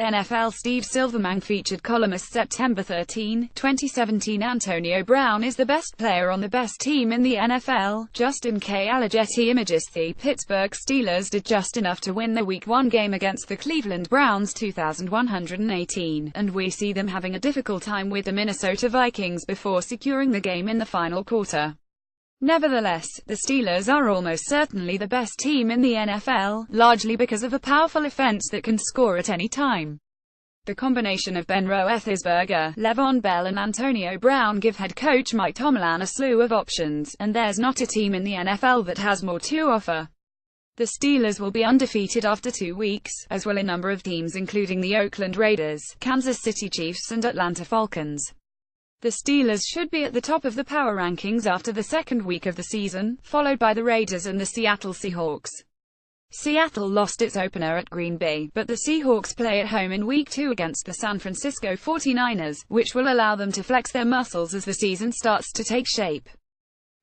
NFL Steve Silverman featured columnist September 13, 2017. Antonio Brown is the best player on the best team in the NFL. Justin K. Alleghetti images. The Pittsburgh Steelers did just enough to win the Week 1 game against the Cleveland Browns 2,118, and we see them having a difficult time with the Minnesota Vikings before securing the game in the final quarter. Nevertheless, the Steelers are almost certainly the best team in the NFL, largely because of a powerful offense that can score at any time. The combination of Ben Roethlisberger, Le'Veon Bell and Antonio Brown give head coach Mike Tomlin a slew of options, and there's not a team in the NFL that has more to offer. The Steelers will be undefeated after 2 weeks, as will a number of teams including the Oakland Raiders, Kansas City Chiefs and Atlanta Falcons. The Steelers should be at the top of the power rankings after the second week of the season, followed by the Raiders and the Seattle Seahawks. Seattle lost its opener at Green Bay, but the Seahawks play at home in Week 2 against the San Francisco 49ers, which will allow them to flex their muscles as the season starts to take shape.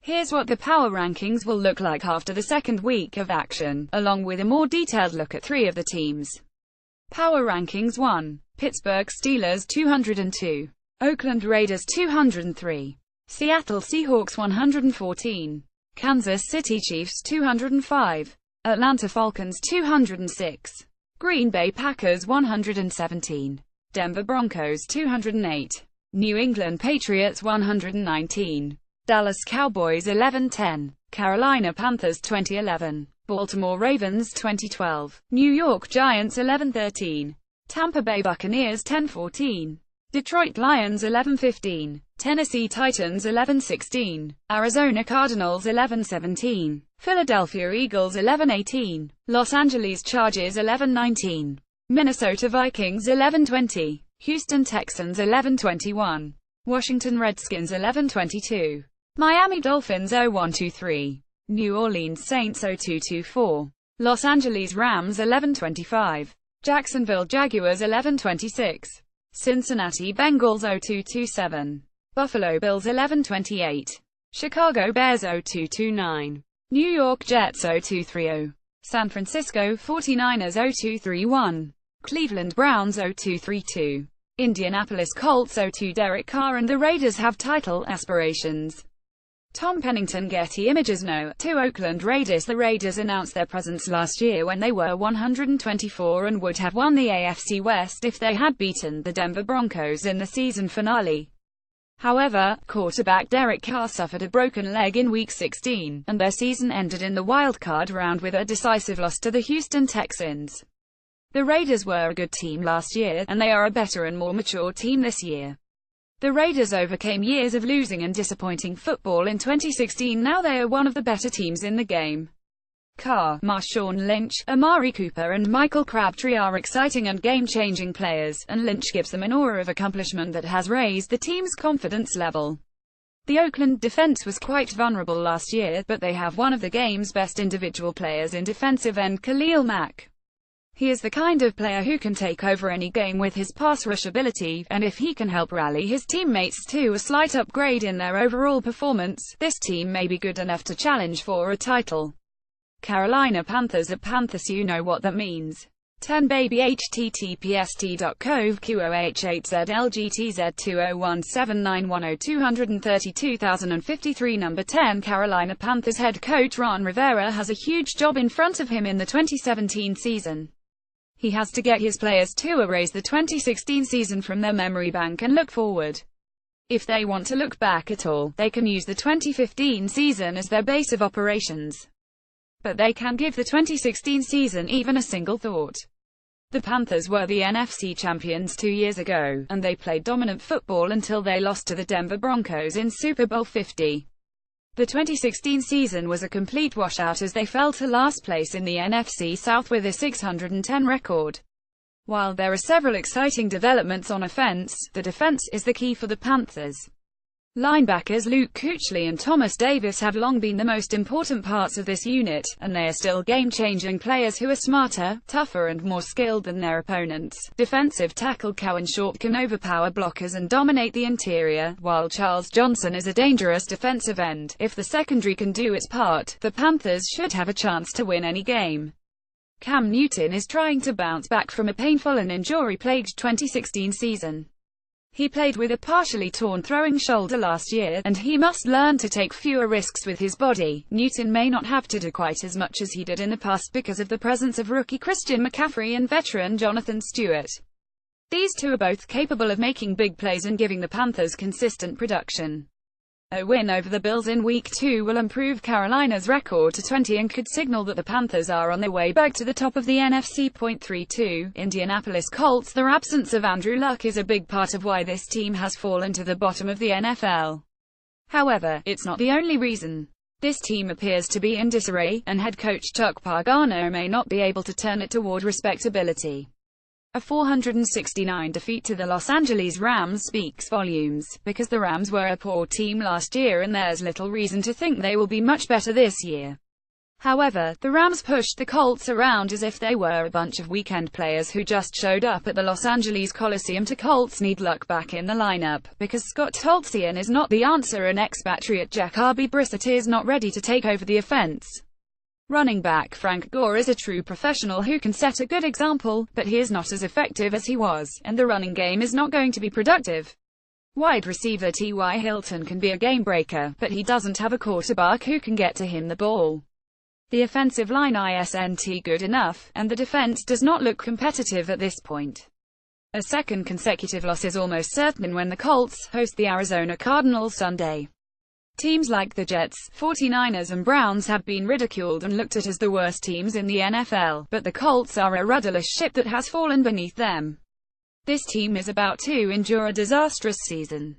Here's what the power rankings will look like after the second week of action, along with a more detailed look at 3 of the teams. Power Rankings 1. Pittsburgh Steelers 202. Oakland Raiders 203. Seattle Seahawks 114. Kansas City Chiefs 205. Atlanta Falcons 206. Green Bay Packers 117. Denver Broncos 208. New England Patriots 119. Dallas Cowboys 11-10. Carolina Panthers 2011. Baltimore Ravens 2012. New York Giants 11-13. Tampa Bay Buccaneers 10-14. Detroit Lions 11-15, Tennessee Titans 11-16, Arizona Cardinals 11-17, Philadelphia Eagles 11-18, Los Angeles Chargers 11-19, Minnesota Vikings 11-20, Houston Texans 11-21, Washington Redskins 11-22, Miami Dolphins 0-1-2-3, New Orleans Saints 0-2-2-4, Los Angeles Rams 11-25, Jacksonville Jaguars 11-26. Cincinnati Bengals 0-2-2-7. Buffalo Bills 11-28. Chicago Bears 0-2-2-9. New York Jets 0-2-3-0. San Francisco 49ers 0-2-3-1. Cleveland Browns 0-2-3-2. Indianapolis Colts 0-2. Derek Carr and the Raiders have title aspirations. Tom Pennington. Getty Images. No. 2 Oakland Raiders. The Raiders announced their presence last year when they were 124 and would have won the AFC West if they had beaten the Denver Broncos in the season finale. However, quarterback Derek Carr suffered a broken leg in Week 16, and their season ended in the wildcard round with a decisive loss to the Houston Texans. The Raiders were a good team last year, and they are a better and more mature team this year. The Raiders overcame years of losing and disappointing football in 2016. Now they are one of the better teams in the game. Carr, Marshawn Lynch, Amari Cooper and Michael Crabtree are exciting and game-changing players, and Lynch gives them an aura of accomplishment that has raised the team's confidence level. The Oakland defense was quite vulnerable last year, but they have one of the game's best individual players in defensive end Khalil Mack. He is the kind of player who can take over any game with his pass rush ability, and if he can help rally his teammates to a slight upgrade in their overall performance, this team may be good enough to challenge for a title. Carolina Panthers. At Panthers, you know what that means. 10 baby https://LGTZ2017910232,053. Number 10 Carolina Panthers head coach Ron Rivera has a huge job in front of him in the 2017 season. He has to get his players to erase the 2016 season from their memory bank and look forward. If they want to look back at all, they can use the 2015 season as their base of operations. But they can give the 2016 season even a single thought. The Panthers were the NFC champions 2 years ago, and they played dominant football until they lost to the Denver Broncos in Super Bowl 50. The 2016 season was a complete washout as they fell to last place in the NFC South with a 610 record. While there are several exciting developments on offense, the defense is the key for the Panthers. Linebackers Luke Kuechly and Thomas Davis have long been the most important parts of this unit, and they are still game-changing players who are smarter, tougher and more skilled than their opponents. Defensive tackle Cowan Short can overpower blockers and dominate the interior, while Charles Johnson is a dangerous defensive end. If the secondary can do its part, the Panthers should have a chance to win any game. Cam Newton is trying to bounce back from a painful and injury-plagued 2016 season. He played with a partially torn throwing shoulder last year, and he must learn to take fewer risks with his body. Newton may not have to do quite as much as he did in the past because of the presence of rookie Christian McCaffrey and veteran Jonathan Stewart. These two are both capable of making big plays and giving the Panthers consistent production. A win over the Bills in Week 2 will improve Carolina's record to 20 and could signal that the Panthers are on their way back to the top of the NFC. 32. Indianapolis Colts. The absence of Andrew Luck is a big part of why this team has fallen to the bottom of the NFL. However, it's not the only reason. This team appears to be in disarray, and head coach Chuck Pagano may not be able to turn it toward respectability. A 469 defeat to the Los Angeles Rams speaks volumes, because the Rams were a poor team last year and there's little reason to think they will be much better this year. However, the Rams pushed the Colts around as if they were a bunch of weekend players who just showed up at the Los Angeles Coliseum. To Colts need Luck back in the lineup, because Scott Tolzien is not the answer and expatriate Jacoby Brissett is not ready to take over the offense. Running back Frank Gore is a true professional who can set a good example, but he is not as effective as he was, and the running game is not going to be productive. Wide receiver T.Y. Hilton can be a game-breaker, but he doesn't have a quarterback who can get to him the ball. The offensive line isn't good enough, and the defense does not look competitive at this point. A second consecutive loss is almost certain when the Colts host the Arizona Cardinals Sunday. Teams like the Jets, 49ers and Browns have been ridiculed and looked at as the worst teams in the NFL, but the Colts are a rudderless ship that has fallen beneath them. This team is about to endure a disastrous season.